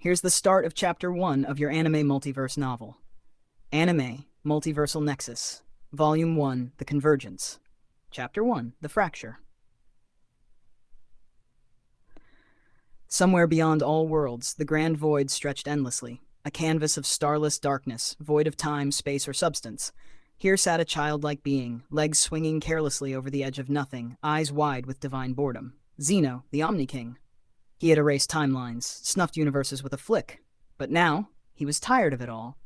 Here's the start of Chapter 1 of your anime multiverse novel. Anime Multiversal Nexus, Volume 1, The Convergence. Chapter 1, The Fracture. Somewhere beyond all worlds, the grand void stretched endlessly, a canvas of starless darkness, void of time, space, or substance. Here sat a childlike being, legs swinging carelessly over the edge of nothing, eyes wide with divine boredom. Zeno, the Omni-King. He had erased timelines, snuffed universes with a flick. But now, he was tired of it all.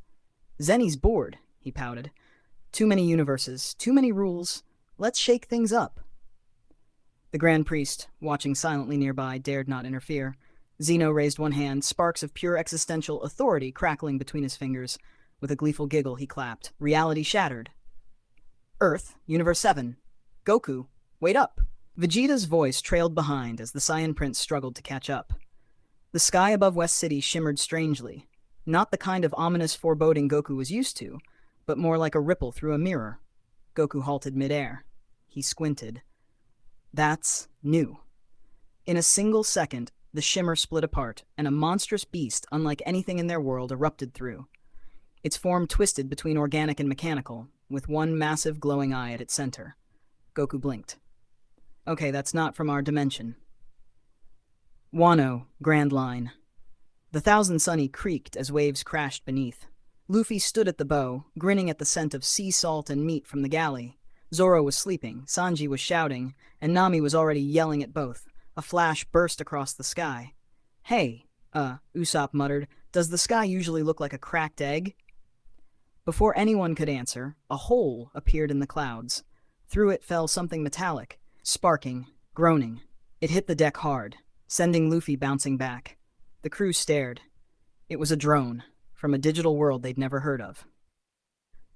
Zenny's bored, he pouted. Too many universes, too many rules. Let's shake things up. The Grand Priest, watching silently nearby, dared not interfere. Zeno raised one hand, sparks of pure existential authority crackling between his fingers. With a gleeful giggle, he clapped. Reality shattered. Earth, Universe 7. Goku, wait up. Vegeta's voice trailed behind as the Saiyan Prince struggled to catch up. The sky above West City shimmered strangely. Not the kind of ominous foreboding Goku was used to, but more like a ripple through a mirror. Goku halted midair. He squinted. That's new. In a single second, the shimmer split apart, and a monstrous beast unlike anything in their world erupted through. Its form twisted between organic and mechanical, with one massive glowing eye at its center. Goku blinked. Okay, that's not from our dimension. Wano, Grand Line. The Thousand Sunny creaked as waves crashed beneath. Luffy stood at the bow, grinning at the scent of sea salt and meat from the galley. Zoro was sleeping, Sanji was shouting, and Nami was already yelling at both. A flash burst across the sky. Hey, Usopp muttered, does the sky usually look like a cracked egg? Before anyone could answer, a hole appeared in the clouds. Through it fell something metallic, sparking, groaning. It hit the deck hard, sending Luffy bouncing back. The crew stared. It was a drone, from a digital world they'd never heard of.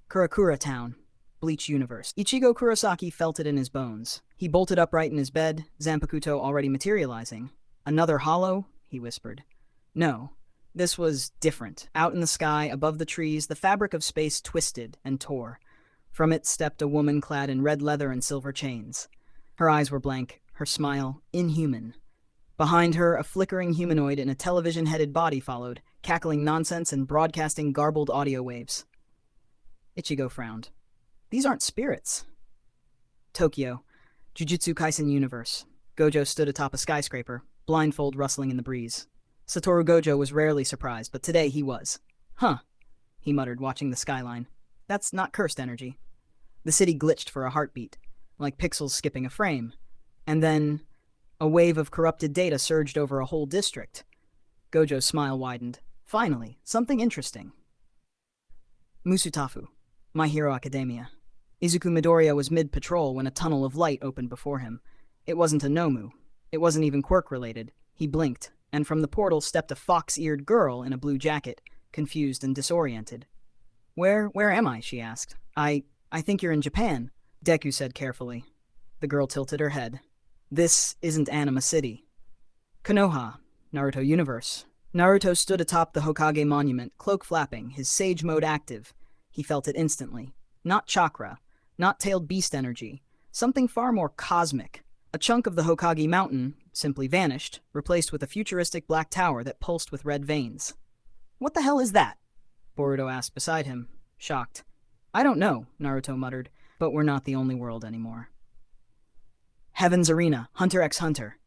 Kurakura Town, Bleach Universe. Ichigo Kurosaki felt it in his bones. He bolted upright in his bed, Zanpakuto already materializing. Another hollow? He whispered. No, this was different. Out in the sky, above the trees, the fabric of space twisted and tore. From it stepped a woman clad in red leather and silver chains. Her eyes were blank, her smile inhuman. Behind her, a flickering humanoid in a television-headed body followed, cackling nonsense and broadcasting garbled audio waves. Ichigo frowned. These aren't spirits. Tokyo, Jujutsu Kaisen Universe. Gojo stood atop a skyscraper, blindfold rustling in the breeze. Satoru Gojo was rarely surprised, but today he was. Huh, he muttered, watching the skyline. That's not cursed energy. The city glitched for a heartbeat, like pixels skipping a frame. And then a wave of corrupted data surged over a whole district. Gojo's smile widened. Finally, something interesting. Musutafu, My Hero Academia. Izuku Midoriya was mid-patrol when a tunnel of light opened before him. It wasn't a Nomu. It wasn't even quirk-related. He blinked, and from the portal stepped a fox-eared girl in a blue jacket, confused and disoriented. Where am I?" she asked. I think you're in Japan," Deku said carefully. The girl tilted her head. "This isn't Anima City." Konoha, Naruto Universe. Naruto stood atop the Hokage monument, cloak flapping, his sage mode active. He felt it instantly. Not chakra, not tailed beast energy, something far more cosmic. A chunk of the Hokage mountain simply vanished, replaced with a futuristic black tower that pulsed with red veins. "What the hell is that?" Boruto asked beside him, shocked. "I don't know," Naruto muttered, "but we're not the only world anymore." Heaven's Arena, Hunter x Hunter.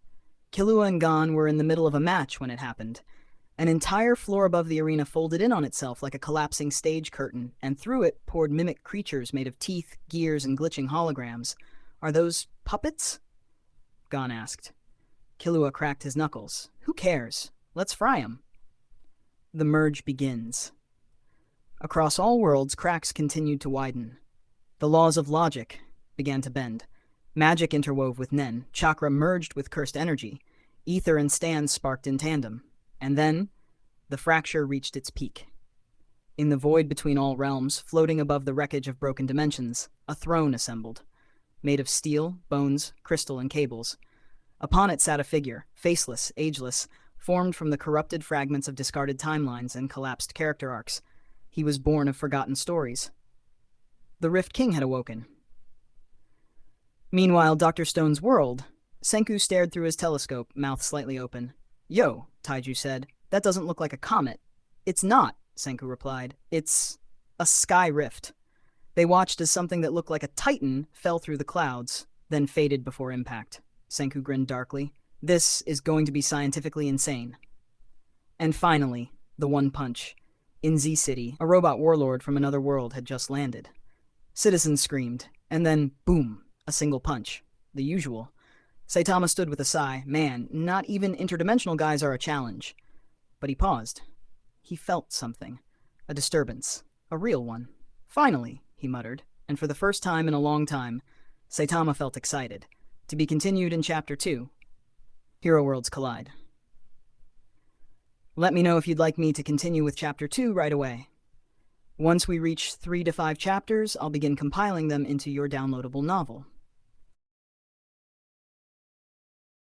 Killua and Gon were in the middle of a match when it happened. An entire floor above the arena folded in on itself like a collapsing stage curtain, and through it poured mimic creatures made of teeth, gears, and glitching holograms. "Are those puppets?" Gon asked. Killua cracked his knuckles. "Who cares? Let's fry 'em." The merge begins. Across all worlds, cracks continued to widen. The laws of logic began to bend. Magic interwove with Nen, chakra merged with cursed energy, ether and stand sparked in tandem. And then, the fracture reached its peak. In the void between all realms, floating above the wreckage of broken dimensions, a throne assembled, made of steel, bones, crystal, and cables. Upon it sat a figure, faceless, ageless, formed from the corrupted fragments of discarded timelines and collapsed character arcs. He was born of forgotten stories. The Rift King had awoken. Meanwhile, Dr. Stone's world, Senku stared through his telescope, mouth slightly open. "Yo," Taiju said. That doesn't look like a comet. It's not, Senku replied. It's a sky rift. They watched as something that looked like a titan fell through the clouds, then faded before impact. Senku grinned darkly. This is going to be scientifically insane. And finally, the one punch. In Z City, a robot warlord from another world had just landed. Citizens screamed, and then, boom, a single punch. The usual. Saitama stood with a sigh. Man, not even interdimensional guys are a challenge. But he paused. He felt something. A disturbance. A real one. Finally, he muttered, and for the first time in a long time, Saitama felt excited. To be continued in Chapter 2. Hero Worlds Collide. Let me know if you'd like me to continue with Chapter 2 right away. Once we reach 3 to 5 chapters, I'll begin compiling them into your downloadable novel.